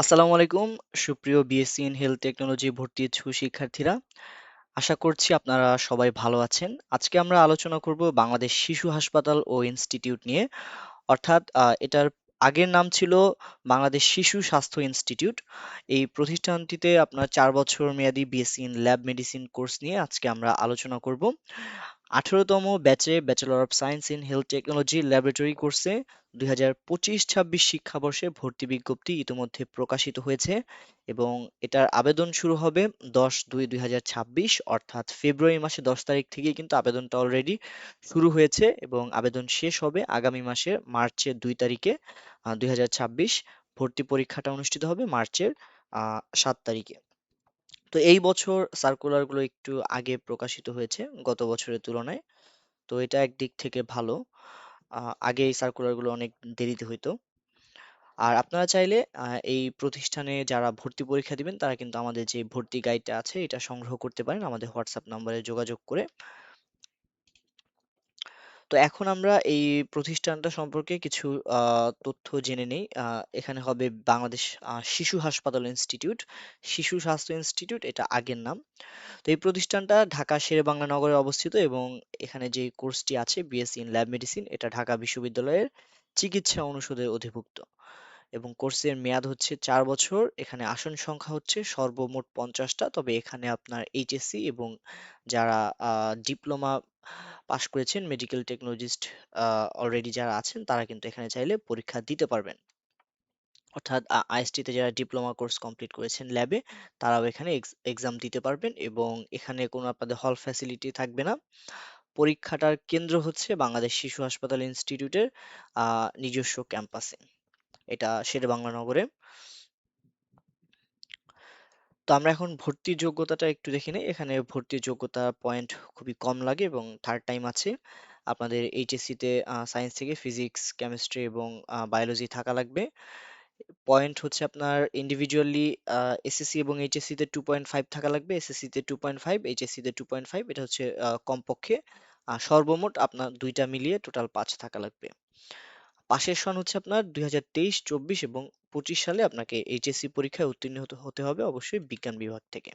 আসসালামু আলাইকুম সুপ্রিয় বিএসসি ইন হেলথ টেকনোলজি ভর্তি ইচ্ছুক শিক্ষার্থীরা। আশা করছি আপনারা সবাই ভালো আছেন। আজকে আমরা আলোচনা করব বাংলাদেশ শিশু হাসপাতাল ও ইনস্টিটিউট নিয়ে। অর্থাৎ এটার আগের নাম ছিল বাংলাদেশ শিশু স্বাস্থ্য ইনস্টিটিউট। এই প্রতিষ্ঠানটিতে আপনার 4 বছর মেয়াদী BSc in lab medicine course নিয়ে আজকে আমরা আলোচনা করব। 18তম ব্যাচে bachelor of science in health technology laboratory কোর্সে 2025-26 শিক্ষাবর্ষে ভর্তি বিজ্ঞপ্তি ইতোমধ্যে প্রকাশিত হয়েছে এবং এটার আবেদন শুরু হবে 10/2/2026 অর্থাৎ ফেব্রুয়ারি মাসে 10 তারিখ থেকে কিন্তু আবেদনটা অলরেডি শুরু হয়েছে এবং আবেদন শেষ হবে আগামী মাসের মার্চের 2 তারিখে 2026। ভর্তি পরীক্ষাটা অনুষ্ঠিত হবে মার্চের 7 তারিখে। তো এই বছর সার্কুলারগুলো একটু আগে প্রকাশিত হয়েছে গত বছরের তুলনায়। তো এটা একদিক থেকে ভালো। আগে এই সার্কুলারগুলো অনেক দেরিতে হইতো। আর আপনারা চাইলে এই প্রতিষ্ঠানে যারা ভর্তি পরীক্ষা দিবেন তারা কিন্তু আমাদের যে ভর্তি গাইডটা আছে এটা সংগ্রহ করতে পারেন আমাদের হোয়াটসঅ্যাপ নাম্বারে যোগাযোগ করে। তো এখন আমরা এই প্রতিষ্ঠানটা সম্পর্কে কিছু তথ্য জেনে নেই। এখানে হবে বাংলাদেশ শিশু হাসপাতাল ইনস্টিটিউট, শিশু স্বাস্থ্য ইনস্টিটিউট এটা আগের নাম। তো এই প্রতিষ্ঠানটা ঢাকা শেরেবাংলা নগরে অবস্থিত এবং এখানে যে কোর্সটি আছে বিএসসি ইন ল্যাব মেডিসিন এটা ঢাকা বিশ্ববিদ্যালয়ের চিকিৎসা অনুষদের অধিভুক্ত এবং কোর্সের মেয়াদ হচ্ছে 4 বছর। এখানে আসন সংখ্যা হচ্ছে সর্বমোট 50টা, তবে এখানে আপনার এইচএসসি এবং যারা ডিপ্লোমা পাশ করেছেন মেডিকেল টেকনোলজিস্ট অলরেডি যারা আছেন তারা কিন্তু এখানে চাইলে পরীক্ষা দিতে পারবেন। অর্থাৎ আইএসটি তে যারা ডিপ্লোমা কোর্স কমপ্লিট করেছেন ল্যাবে তারাও এখানে এক্সাম দিতে পারবেন এবং এখানে কোনো আপনাদের হল ফ্যাসিলিটি থাকবে না। পরীক্ষাটার কেন্দ্র হচ্ছে বাংলাদেশ শিশু হাসপাতাল ইনস্টিটিউটের নিজস্ব ক্যাম্পাসে, এটা শেরেবাংলা নগরে। তো আমরা এখন ভর্তির যোগ্যতাটা একটু দেখে নিই। এখানে ভর্তির যোগ্যতা পয়েন্ট খুবই কম লাগে এবং থার্ড টাইম আছে। আপনাদের এইচএসসি তে সায়েন্স থেকে ফিজিক্স, কেমিস্ট্রি এবং বায়োলজি থাকা লাগবে। পয়েন্ট হচ্ছে আপনার ইন্ডিভিজুয়ালি এসএসসি এবং এইচএসসি তে 2.5 থাকা লাগবে, এসএসসি তে 2.5, এইচএসসি তে 2.5, এটা হচ্ছে কমপক্ষে। সর্বমোট আপনার দুইটা মিলিয়ে টোটাল 5 থাকা লাগবে। পাশের সন হচ্ছে আপনার 2023, 24 এবং 25 সালে আপনাকে এইচএসসি পরীক্ষায় উত্তীর্ণ হতে হতে হবে অবশ্যই বিজ্ঞান বিভাগ থেকে।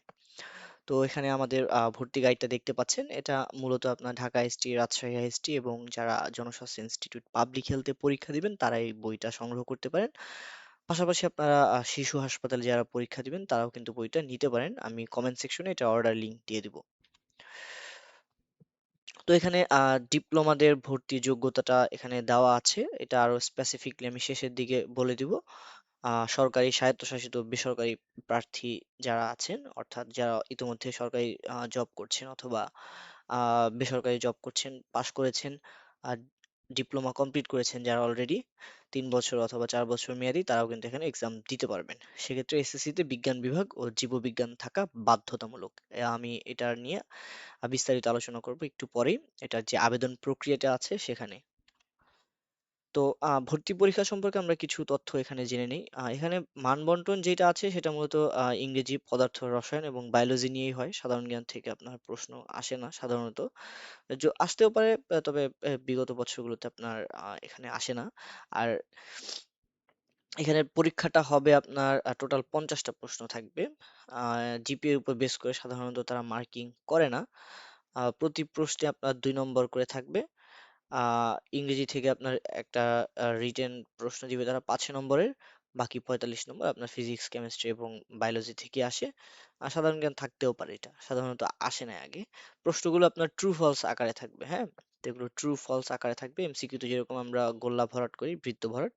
তো এখানে আমাদের ভর্তি গাইডটা দেখতে পাচ্ছেন, এটা মূলত আপনার ঢাকা আইএসটি, রাজশাহী আইএসটি এবং যারা জনস্বাস্থ্য ইনস্টিটিউট পাবলিক হেলথে পরীক্ষা দিবেন তারা এই বইটা সংগ্রহ করতে পারেন। পাশাপাশি আপনারা শিশু হাসপাতালে যারা পরীক্ষা দিবেন তারাও কিন্তু বইটা নিতে পারেন। আমি কমেন্ট সেকশনে এটা অর্ডার লিংক দিয়ে দিব। তো এখানে ডিপ্লোমাদের ভর্তি যোগ্যতাটা এখানে দেওয়া আছে, এটা আরো স্পেসিফিকলি আমি শেষের দিকে বলে দিব। সরকারি, স্বায়ত্তশাসিত, বেসরকারি প্রার্থী যারা আছেন, অর্থাৎ যারা ইতিমধ্যে সরকারি জব করছেন অথবা বেসরকারি জব করছেন, পাশ করেছেন, আর ডিপ্লোমা কমপ্লিট করেছেন যারা অলরেডি 3 বছর অথবা 4 বছর মেয়াদী, তারাও কিন্তু এখানে এক্সাম দিতে পারবেন। সেক্ষেত্রে এসএসসি তে বিজ্ঞান বিভাগ ও জীববিজ্ঞান থাকা বাধ্যতামূলক। আমি এটা নিয়ে বিস্তারিত আলোচনা করব একটু পরেই, এটার যে আবেদন প্রক্রিয়াটা আছে সেখানে। তো ভর্তি পরীক্ষা সম্পর্কে আমরা কিছু তথ্য এখানে জেনে নিই। এখানে মানবন্টন যেটা আছে সেটা মূলত ইংরেজি, পদার্থ, রসায়ন এবং বায়োলজি নিয়েই হয়। সাধারণ জ্ঞান থেকে আপনার প্রশ্ন আসে না সাধারণত। আসতেও পারে, তবে বিগত বছরগুলোতে আপনার এখানে আসে না। আর এখানে পরীক্ষাটা হবে আপনার টোটাল 50টা প্রশ্ন থাকবে। জিপিএ এর উপর বেস করে সাধারণত তারা মার্কিং করে না। প্রতি প্রশ্নে আপনার 2 নম্বর করে থাকবে। ইংরেজি থেকে আপনার একটা রিটেন প্রশ্ন দিবে তারা 5 নম্বরের, বাকি 45 নম্বর আপনার ফিজিক্স, কেমিস্ট্রি এবং বায়োলজি থেকে আসে। আর সাধারণ জ্ঞান থাকতেও পারে, এটা সাধারণত আসে না আগে। প্রশ্নগুলো আপনার ট্রু ফলস আকারে থাকবে, হ্যাঁ। তো এগুলো ট্রু ফলস আকারে থাকবে। এমসিকিউ তে যেরকম আমরা গোল্লা ভরাট করি, বৃত্ত ভরাট,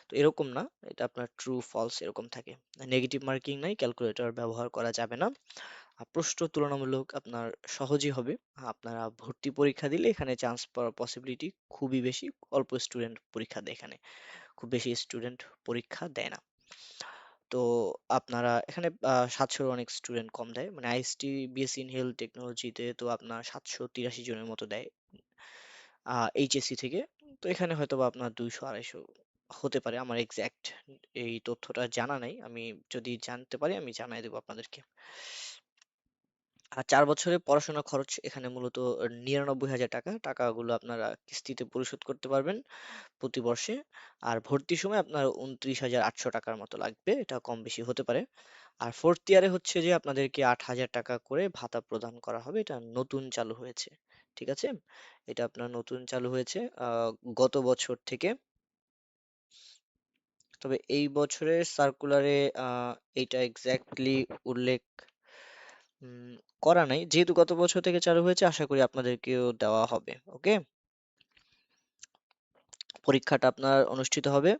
তো এরকম না, এটা আপনার ট্রু ফলস এরকম থাকে। নেগেটিভ মার্কিং নাই, ক্যালকুলেটর ব্যবহার করা যাবে না। প্রশ্ন তুলনামূলক আপনার সহজই হবে। আপনারা ভর্তি পরীক্ষা দিলে এখানে চান্স পাওয়ার পসিবিলিটি খুবই বেশি। অল্প স্টুডেন্ট পরীক্ষা দেয় এখানে, খুব বেশি স্টুডেন্ট পরীক্ষা দেয় না। তো আপনারা এখানে 700-র অনেক স্টুডেন্ট কম দেয়, মানে আইএসটি বিএসসি ইন হেলথ টেকনোলজিতে তো আপনার 783 জনের মতো দেয় এইচএসসি থেকে। তো এখানে হয়তো বা আপনার 200-250 হতে পারে, আমার এক্সাক্ট এই তথ্যটা জানা নাই। আমি যদি জানতে পারি আমি জানাই দেবো আপনাদেরকে। আর ৪ বছরের পড়াশোনার খরচ এখানে মূলত ৯৯,০০০ টাকা। টাকাগুলো আপনারা কিস্তিতে পরিশোধ করতে পারবেন প্রতি বর্ষে। আর ভর্তির সময় আপনার ২৯,৮০০ টাকার মতো লাগবে। এটা কম বেশি হতে পারে। আর 4th ইয়ারে হচ্ছে যে আপনাদেরকে ৮,০০০ টাকা করে ভাতা প্রদান করা হবে। এটা নতুন চালু হয়েছে। ঠিক আছে? এটা আপনার নতুন চালু হয়েছে গত বছর থেকে। তবে এই বছরের সার্কুলারে এইটা এক্সাক্টলি উল্লেখ উম, করা নাই। যেহেতু গত বছর থেকে চালু হয়েছে, আশা করি আপনাদেরকেও দেওয়া হবে। ওকে? পরীক্ষাটা আপনার অনুষ্ঠিত হবে।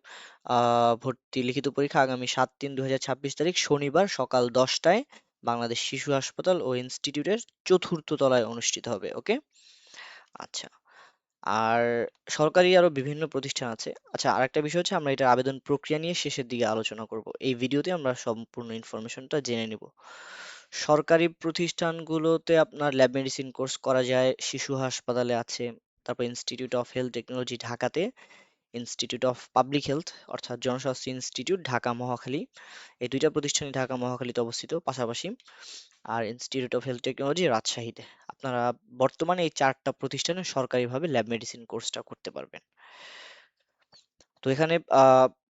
ভর্তি লিখিত পরীক্ষা আগামী ৭/৩/২০২৬ তারিখ শনিবার সকাল ১০টায় বাংলাদেশ শিশু হাসপাতাল ও ইনস্টিটিউটের চতুর্থ তলায় অনুষ্ঠিত হবে। ওকে? আচ্ছা। আর সরকারি আরো বিভিন্ন প্রতিষ্ঠান আছে। আচ্ছা, আরেকটা বিষয় হচ্ছে আমরা এটার আবেদন প্রক্রিয়া নিয়ে শেষের দিকে আলোচনা করব। এই ভিডিওতে আমরা সম্পূর্ণ ইনফরমেশনটা জেনে নিব। সরকারি প্রতিষ্ঠানগুলোতে আপনার ল্যাব মেডিসিন কোর্স করা যায়, শিশু হাসপাতালে আছে, তারপর ইনস্টিটিউট অফ হেলথ টেকনোলজি ঢাকাতে, ইনস্টিটিউট অফ পাবলিক হেলথ অর্থাৎ জনস্বাস্থ্য ইনস্টিটিউট ঢাকা মহাখালী, এই দুইটা প্রতিষ্ঠানই ঢাকা মহাখালীতে অবস্থিত পাশাপাশি, আর ইনস্টিটিউট অফ হেলথ টেকনোলজি রাজশাহীতে। আপনারা বর্তমানে এই ৪টা প্রতিষ্ঠানে সরকারিভাবে ল্যাব মেডিসিন কোর্সটা করতে পারবেন। তো এখানে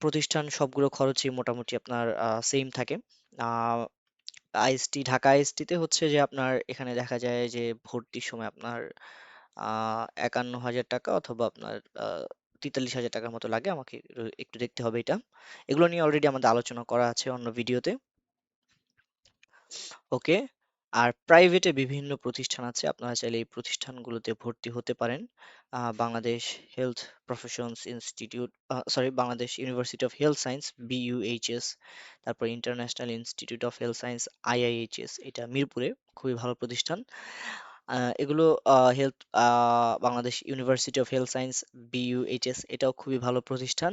প্রতিষ্ঠান সবগুলো খরচই মোটামুটি আপনার সেম থাকে। আহ আইএসটি ঢাকা আইএসটিতে হচ্ছে যে আপনার এখানে দেখা যায় যে ভর্তির সময় আপনার ৫১,০০০ টাকা অথবা আপনার ৪৩,০০০ টাকার মতো লাগে। আমাকে একটু দেখতে হবে এটা। এগুলো নিয়ে অলরেডি আমাদের আলোচনা করা আছে অন্য ভিডিওতে। ওকে। আর প্রাইভেটে বিভিন্ন প্রতিষ্ঠান আছে, আপনারা চাইলে এই প্রতিষ্ঠানগুলোতে ভর্তি হতে পারেন। Bangladesh health professions institute, sorry, Bangladesh university of health science BUHS, তারপর international institute of health science IIHS, এটা মিরপুরে, খুবই ভালো প্রতিষ্ঠান। এগুলো health, Bangladesh university of health science BUHS, এটাও খুবই ভালো প্রতিষ্ঠান।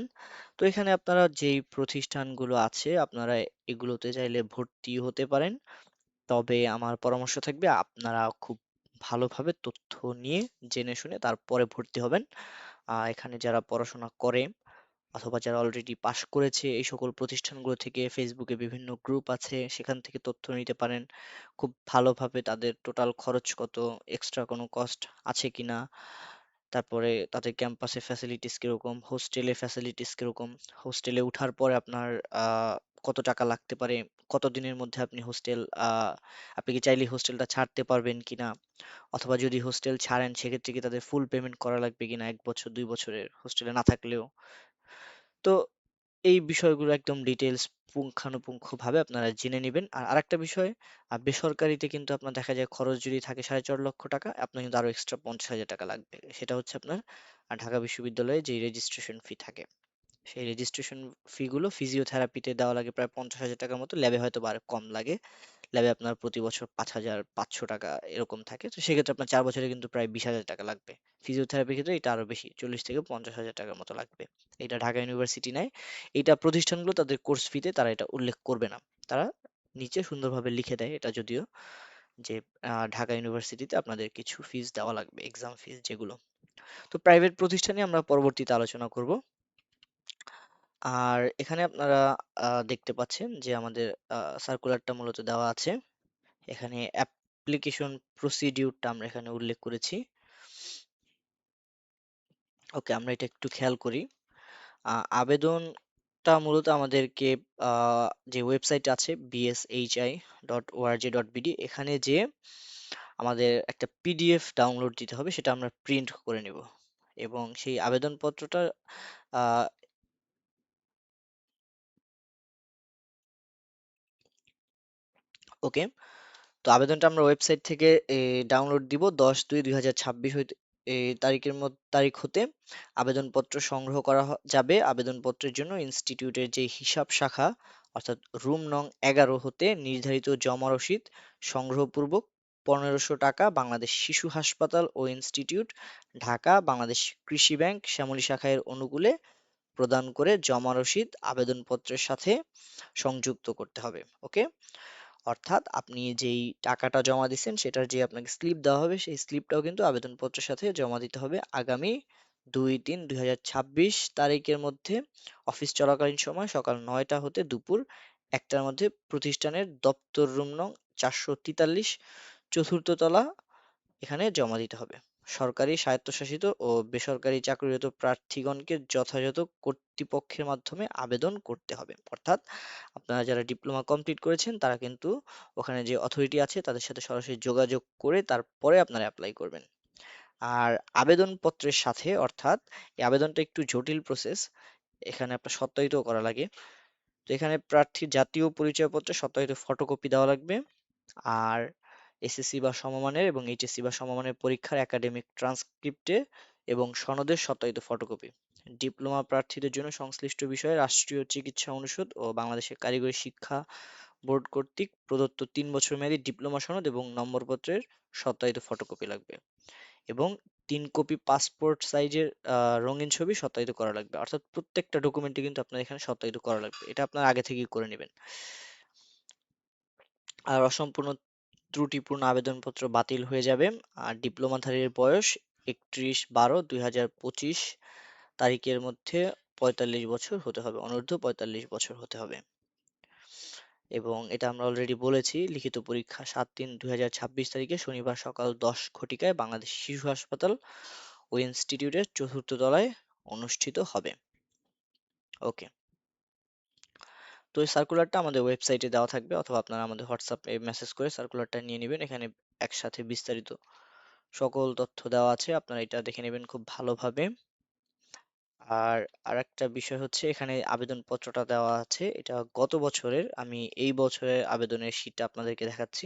তো এখানে আপনারা যেই প্রতিষ্ঠানগুলো আছে আপনারা এগুলোতে চাইলে ভর্তি হতে পারেন। তবে আমার পরামর্শ থাকবে আপনারা খুব ভালোভাবে তথ্য নিয়ে জেনে শুনে তারপরে ভর্তি হবেন। এখানে যারা পড়াশোনা করে অথবা যারা অলরেডি পাশ করেছে এই সকল প্রতিষ্ঠানগুলো থেকে ফেসবুকে বিভিন্ন গ্রুপ আছে, সেখান থেকে তথ্য নিতে পারেন। খুব ভালোভাবে তাদের টোটাল খরচ কত, এক্সট্রা কোনো কস্ট আছে কিনা, তারপরে তাদের ক্যাম্পাসে ফ্যাসিলিটিস কিরকম, হোস্টেলে ফ্যাসিলিটিস কিরকম, হোস্টেলে ওঠার পরে আপনার কত টাকা লাগতে পারে, কত দিনের মধ্যে আপনি হোস্টেল, আপনি কি চাইলে হোস্টেলটা ছাড়তে পারবেন কিনা, অথবা যদি হোস্টেল ছাড়েন সেক্ষেত্রে কি তাদের ফুল পেমেন্ট করা লাগবে কিনা ১ বছর ২ বছরের হোস্টেলে না থাকলেও। তো এই বিষয়গুলো একদম ডিটেইলস পুঙ্খানুপুঙ্খভাবে আপনারা জেনে নিবেন। আর আরেকটা বিষয়, বেসরকারিতে কিন্তু আপনার দেখা যায় খরচ যদি থাকে ৪.৫ লক্ষ টাকা, আপনার কিন্তু আরো এক্সট্রা ৫০,০০০ টাকা লাগবে। সেটা হচ্ছে আপনার ঢাকা বিশ্ববিদ্যালয়ে যে রেজিস্ট্রেশন ফি থাকে, সেই রেজিস্ট্রেশন ফি গুলো ফিজিওথেরাপিতে দেওয়া লাগে প্রায় ৫০,০০০ টাকার মতো, ল্যাবে হয়তো বা আরো কম লাগে। ল্যাবে আপনার প্রতি বছর ৫,৫০০ টাকা এরকম থাকে। তো সেক্ষেত্রে আপনার ৪ বছরে কিন্তু প্রায় ২০,০০০ টাকা লাগবে। ফিজিওথেরাপির ক্ষেত্রে এটা আরো বেশি, ৪০ থেকে ৫০,০০০ টাকার মতো লাগবে। এটা ঢাকা ইউনিভার্সিটি নেয়। এটা প্রতিষ্ঠানগুলো তাদের কোর্স ফিতে তারা এটা উল্লেখ করবে না। তারা নিচে সুন্দরভাবে লিখে দেয় এটা যদিও, যে ঢাকা ইউনিভার্সিটিতে আপনাদের কিছু ফিস দেওয়া লাগবে, এক্সাম ফিস যেগুলো। তো প্রাইভেট প্রতিষ্ঠানে আমরা পরবর্তীতে আলোচনা করব। আর এখানে আপনারা দেখতে পাচ্ছেন যে আমাদের সার্কুলারটা মূলত দেওয়া আছে। এখানে অ্যাপ্লিকেশন প্রসিডিউরটা আমরা এখানে উল্লেখ করেছি। ওকে, আমরা এটা একটু খেয়াল করি। আবেদনটা মূলত আমাদেরকে যে ওয়েবসাইট আছে bshi.org.bd, এখানে যে আমাদের একটা পিডিএফ ডাউনলোড দিতে হবে, সেটা আমরা প্রিন্ট করে নেব এবং সেই আবেদনপত্রটা আহ, ওকে, তো আবেদনটা আমরা ওয়েবসাইট থেকে ডাউনলোড দিব ১০/২/২০২৬ হইতে, তারিখ হতে আবেদনপত্র সংগ্রহ করা যাবে। আবেদনপত্রের জন্য ইনস্টিটিউটের যে হিসাব শাখা অর্থাৎ রুম নং ১১ হতে নির্ধারিত জমা রসিদ সংগ্রহপূর্বক ১৫০০ টাকা বাংলাদেশ শিশু হাসপাতাল ও ইনস্টিটিউট ঢাকা বাংলাদেশ কৃষি ব্যাংক শ্যামলী শাখায়ের অনুকূলে প্রদান করে জমা রসিদ আবেদনপত্রের সাথে সংযুক্ত করতে হবে। ওকে, অর্থাৎ আপনি যেই টাকাটা জমা দিচ্ছেন সেটার যে আপনাকে স্লিপ দেওয়া হবে সেই স্লিপটাও কিন্তু আবেদনপত্রের সাথে জমা দিতে হবে আগামী ২/৩/২০২৬ তারিখের মধ্যে, অফিস চলাকালীন সময় সকাল ৯টা হতে দুপুর ১টার মধ্যে প্রতিষ্ঠানের দপ্তর রুম নং ৪৪৩ চতুর্থ তলা এখানে জমা দিতে হবে। সরকারি, স্বায়ত্তশাসিত ও বেসরকারি চাকরিরত প্রার্থীগণকে যথাযথ কর্তৃপক্ষের মাধ্যমে আবেদন করতে হবে। অর্থাৎ আপনারা যারা ডিপ্লোমা কমপ্লিট করেছেন তারা কিন্তু ওখানে যে অথরিটি আছে তাদের সাথে সরাসরি যোগাযোগ করে তারপরে আপনারা অ্যাপ্লাই করবেন। আর আবেদনপত্রের সাথে, অর্থাৎ এই আবেদনটা একটু জটিল প্রসেস, এখানে আপনার সত্যায়িত করা লাগে। তো এখানে প্রার্থীর জাতীয় পরিচয়পত্রের সত্যায়িত ফটোকপি দেওয়া লাগবে। আর এসএসসি বা সমমানের এবং এইচএসসি বা সমমানের পরীক্ষার একাডেমিক ট্রান্সক্রিপ্টে এবং সনদের সত্যায়িত ফটোকপি। ডিপ্লোমা প্রার্থীদের জন্য সংশ্লিষ্ট বিষয়ে রাষ্ট্রীয় চিকিৎসা অনুষদ ও বাংলাদেশের কারিগরি শিক্ষা বোর্ড কর্তৃক প্রদত্ত ৩ বছর মেয়াদী ডিপ্লোমা সনদ এবং নম্বরপত্রের সত্যায়িত ফটোকপি লাগবে, এবং 3 কপি পাসপোর্ট সাইজের রঙিন ছবি সত্যায়িত করা লাগবে। অর্থাৎ প্রত্যেকটা ডকুমেন্টই কিন্তু আপনার এখানে সত্যায়িত করা লাগবে, এটা আপনার আগে থেকেই করে নেবেন। আর অসম্পূর্ণ ত্রুটিপূর্ণ আবেদনপত্র বাতিল হয়ে যাবে। আর ডিপ্লোমাধারীর বয়স 31/12/2025 তারিখের মধ্যে 45 বছর হতে হবে, অনূর্ধ্ব 45 বছর হতে হবে। এবং এটা আমরা অলরেডি বলেছি, লিখিত পরীক্ষা 7/3/2026 তারিখে শনিবার সকাল 10 ঘটিকায় বাংলাদেশ শিশু হাসপাতাল ও ইনস্টিটিউটের চতুর্থ তলায় অনুষ্ঠিত হবে। ওকে। তো এই সার্কুলারটা আমাদের ওয়েবসাইটে দেওয়া থাকবে, অথবা আপনারা আমাদের হোয়াটসঅ্যাপে মেসেজ করে সার্কুলারটা নিয়ে নেবেন। এখানে একসাথে বিস্তারিত সকল তথ্য দেওয়া আছে, আপনারা এটা দেখে নেবেন খুব ভালোভাবে। আর আরেকটা বিষয় হচ্ছে, এখানে আবেদনপত্রটা দেওয়া আছে, এটা গত বছরের, আমি এই বছরের আবেদনের শীটটা আপনাদেরকে দেখাচ্ছি,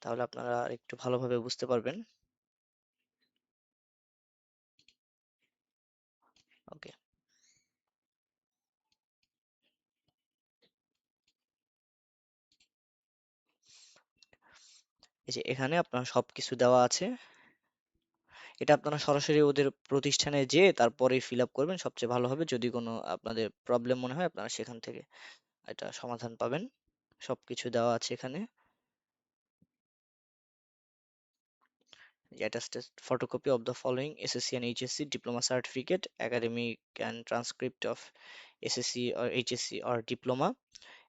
তাহলে আপনারা একটু ভালোভাবে বুঝতে পারবেন। ওকে, এই যে এখানে আপনার সবকিছু দেওয়া আছে। এটা আপনারা সরাসরি ওদের প্রতিষ্ঠানে যেয়ে তারপরেই ফিল আপ করবেন, সবচেয়ে ভালো হবে। যদি কোনো আপনাদের প্রবলেম মনে হয়, আপনারা সেখান থেকে এটা সমাধান পাবেন। সবকিছু দেওয়া আছে এখানে। Attested photocopy of the following SSC and HSC diploma certificate, academic and transcript of SSC or HSC or diploma,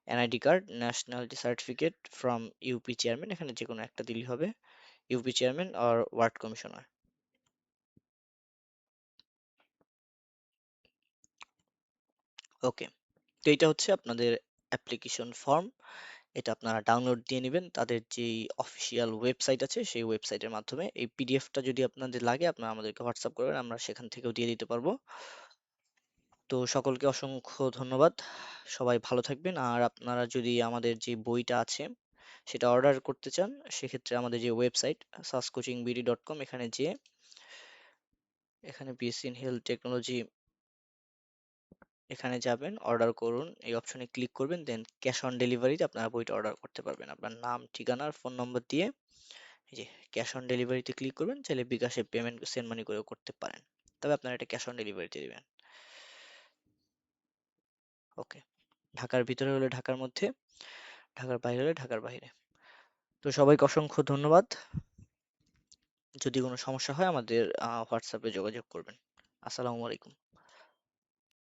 NID card, national certificate from UP chairman, এখানে যে কোনো একটা দিলেই হবে, ইউপি চেয়ারম্যান আর ওয়ার্ড কমিশনার। ওকে, তো এটা হচ্ছে আপনাদের অ্যাপ্লিকেশন ফর্ম। এটা আপনারা ডাউনলোড দিয়ে নেবেন তাদের যেই অফিসিয়াল ওয়েবসাইট আছে সেই ওয়েবসাইটের মাধ্যমে। এই পিডিএফটা যদি আপনাদের লাগে আপনারা আমাদেরকে হোয়াটসঅ্যাপ করবেন, আমরা সেখান থেকেও দিয়ে দিতে পারবো। তো সকলকে অসংখ্য ধন্যবাদ, সবাই ভালো থাকবেন। আর আপনারা যদি আমাদের যে বইটা আছে সেটা অর্ডার করতে চান, সেক্ষেত্রে আমাদের যে ওয়েবসাইট saskochingBD.com, এখানে যে এখানে বিএসসি ইন হেলথ টেকনোলজি, এখানে যাবেন, অর্ডার করুন, এই অপশনে ক্লিক করবেন, দেন ক্যাশ অন ডেলিভারিতে আপনারা বইটা অর্ডার করতে পারবেন। আপনার নাম, ঠিকানা আর ফোন নম্বর দিয়ে এই যে ক্যাশ অন ডেলিভারিতে ক্লিক করবেন, চাইলে বিকাশে পেমেন্ট সেন্ড মানি করেও করতে পারেন, তবে আপনারা এটা ক্যাশ অন ডেলিভারিতে দিবেন। ওকে, ঢাকার ভিতরে হলে ঢাকার মধ্যে, ঢাকার বাইরে হলে ঢাকার বাইরে। তো সবাইকে অসংখ্য ধন্যবাদ। যদি কোনো সমস্যা হয় আমাদের হোয়াটসঅ্যাপে যোগাযোগ করবেন। আসসালামু আলাইকুম।